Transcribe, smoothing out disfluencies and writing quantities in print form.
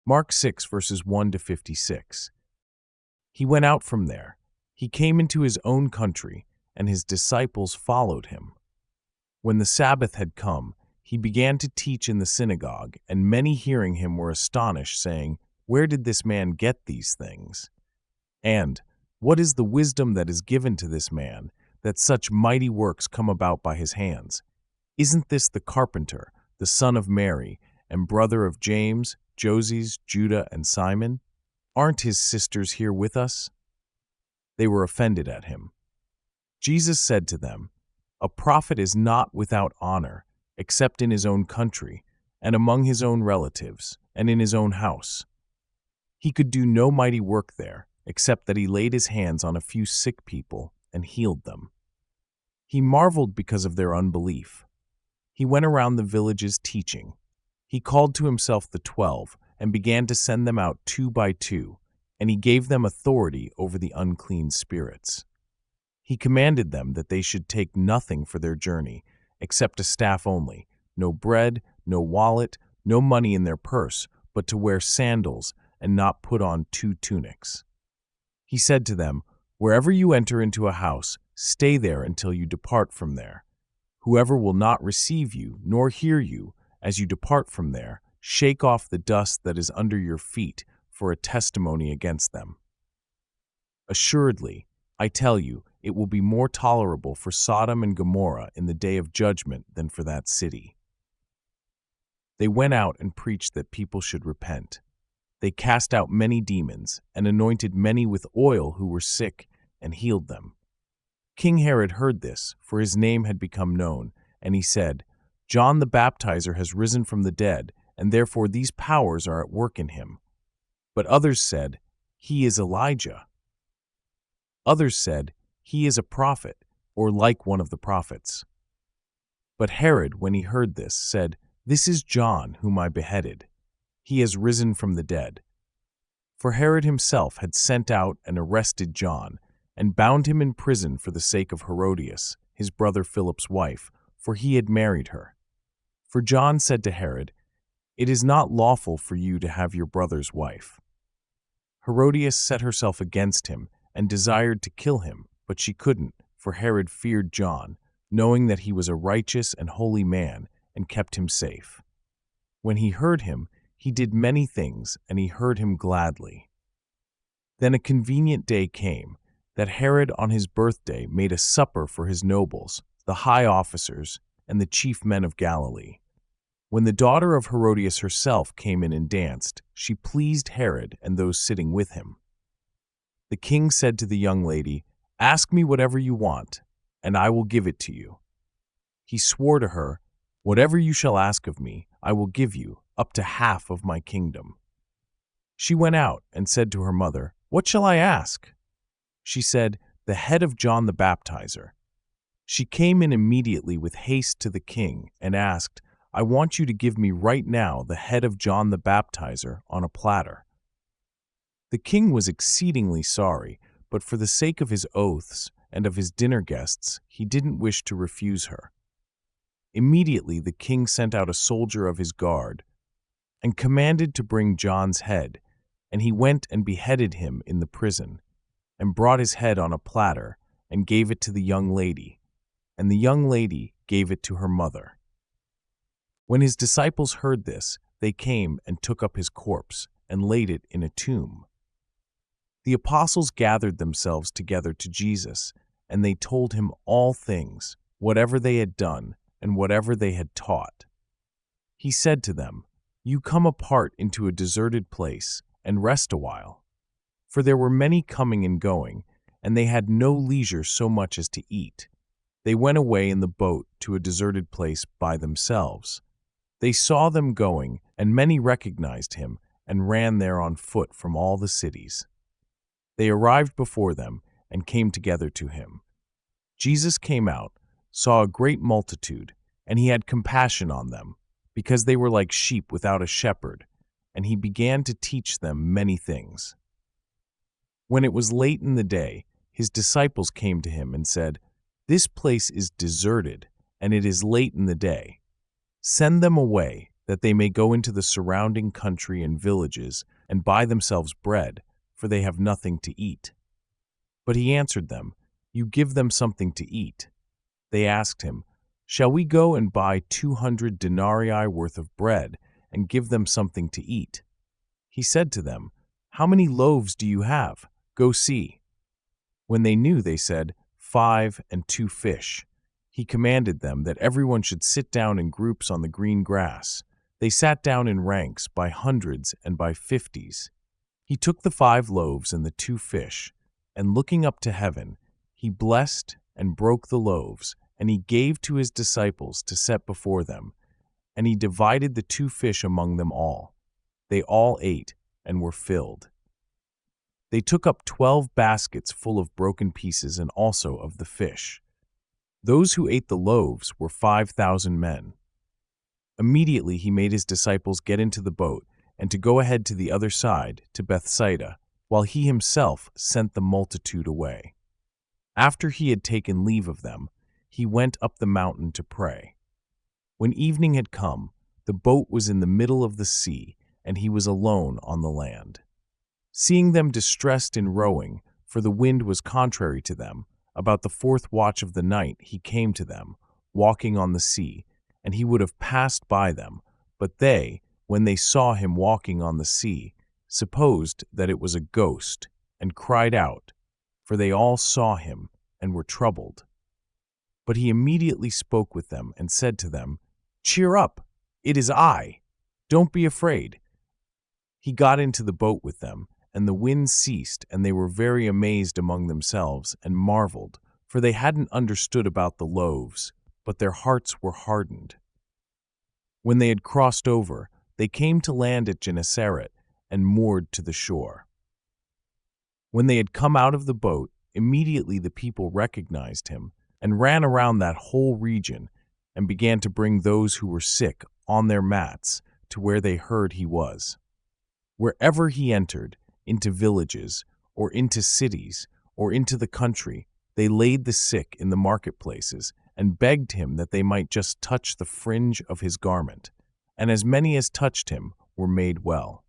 Mark 6, verses 1 to 56. He went out from there. He came into his own country, and his disciples followed him. When the Sabbath had come, he began to teach in the synagogue, and many hearing him were astonished, saying, "Where did this man get these things? And what is the wisdom that is given to this man, that such mighty works come about by his hands? Isn't this the carpenter, the son of Mary, and brother of James, Joses, Judah, and Simon? Aren't his sisters here with us?" They were offended at him. Jesus said to them, "A prophet is not without honor, except in his own country, and among his own relatives, and in his own house." He could do no mighty work there, except that he laid his hands on a few sick people and healed them. He marveled because of their unbelief. He went around the villages teaching. He called to himself the 12 and began to send them out 2 by 2, and he gave them authority over the unclean spirits. He commanded them that they should take nothing for their journey, except a staff only, no bread, no wallet, no money in their purse, but to wear sandals and not put on 2 tunics. He said to them, "Wherever you enter into a house, stay there until you depart from there. Whoever will not receive you nor hear you as you depart from there, shake off the dust that is under your feet for a testimony against them. Assuredly, I tell you, it will be more tolerable for Sodom and Gomorrah in the day of judgment than for that city." They went out and preached that people should repent. They cast out many demons and anointed many with oil who were sick and healed them. King Herod heard this, for his name had become known, and he said, "John the Baptizer has risen from the dead, and therefore these powers are at work in him." But others said, "He is Elijah." Others said, "He is a prophet, or like one of the prophets." But Herod, when he heard this, said, "This is John, whom I beheaded. He has risen from the dead." For Herod himself had sent out and arrested John, and bound him in prison for the sake of Herodias, his brother Philip's wife, for he had married her. For John said to Herod, "It is not lawful for you to have your brother's wife." Herodias set herself against him and desired to kill him, but she couldn't, for Herod feared John, knowing that he was a righteous and holy man, and kept him safe. When he heard him, he did many things, and he heard him gladly. Then a convenient day came, that Herod on his birthday made a supper for his nobles, the high officers, and the chief men of Galilee. When the daughter of Herodias herself came in and danced, she pleased Herod and those sitting with him. The king said to the young lady, "Ask me whatever you want, and I will give it to you." He swore to her, "Whatever you shall ask of me, I will give you, up to half of my kingdom." She went out and said to her mother, "What shall I ask?" She said, "The head of John the Baptizer." She came in immediately with haste to the king and asked, "I want you to give me right now the head of John the Baptizer on a platter." The king was exceedingly sorry, but for the sake of his oaths and of his dinner guests, he didn't wish to refuse her. Immediately the king sent out a soldier of his guard and commanded to bring John's head, and he went and beheaded him in the prison, and brought his head on a platter, and gave it to the young lady, and the young lady gave it to her mother. When his disciples heard this, they came and took up his corpse, and laid it in a tomb. The apostles gathered themselves together to Jesus, and they told him all things, whatever they had done, and whatever they had taught. He said to them, "You come apart into a deserted place, and rest a while." For there were many coming and going, and they had no leisure so much as to eat. They went away in the boat to a deserted place by themselves. They saw them going, and many recognized him, and ran there on foot from all the cities. They arrived before them, and came together to him. Jesus came out, saw a great multitude, and he had compassion on them, because they were like sheep without a shepherd, and he began to teach them many things. When it was late in the day, his disciples came to him and said, "This place is deserted, and it is late in the day. Send them away, that they may go into the surrounding country and villages and buy themselves bread, for they have nothing to eat." But he answered them, "You give them something to eat." They asked him, "Shall we go and buy 200 denarii worth of bread and give them something to eat?" He said to them, "How many loaves do you have? Go see." When they knew, they said, 5 and 2 fish. He commanded them that everyone should sit down in groups on the green grass. They sat down in ranks by hundreds and by 50s. He took the 5 loaves and the 2 fish, and looking up to heaven, he blessed and broke the loaves, and he gave to his disciples to set before them, and he divided the 2 fish among them all. They all ate and were filled. They took up 12 baskets full of broken pieces and also of the fish. Those who ate the loaves were 5,000 men. Immediately he made his disciples get into the boat and to go ahead to the other side, to Bethsaida, while he himself sent the multitude away. After he had taken leave of them, he went up the mountain to pray. When evening had come, the boat was in the middle of the sea, and he was alone on the land. Seeing them distressed in rowing, for the wind was contrary to them, about the 4th watch of the night he came to them, walking on the sea, and he would have passed by them, but they, when they saw him walking on the sea, supposed that it was a ghost, and cried out, for they all saw him and were troubled. But he immediately spoke with them and said to them, "Cheer up, it is I. Don't be afraid." He got into the boat with them, and the wind ceased, and they were very amazed among themselves and marveled, for they hadn't understood about the loaves, but their hearts were hardened. When they had crossed over, they came to land at Gennesaret and moored to the shore. When they had come out of the boat, immediately the people recognized him and ran around that whole region and began to bring those who were sick on their mats to where they heard he was. Wherever he entered, into villages, or into cities, or into the country, they laid the sick in the marketplaces and begged him that they might just touch the fringe of his garment, and as many as touched him were made well.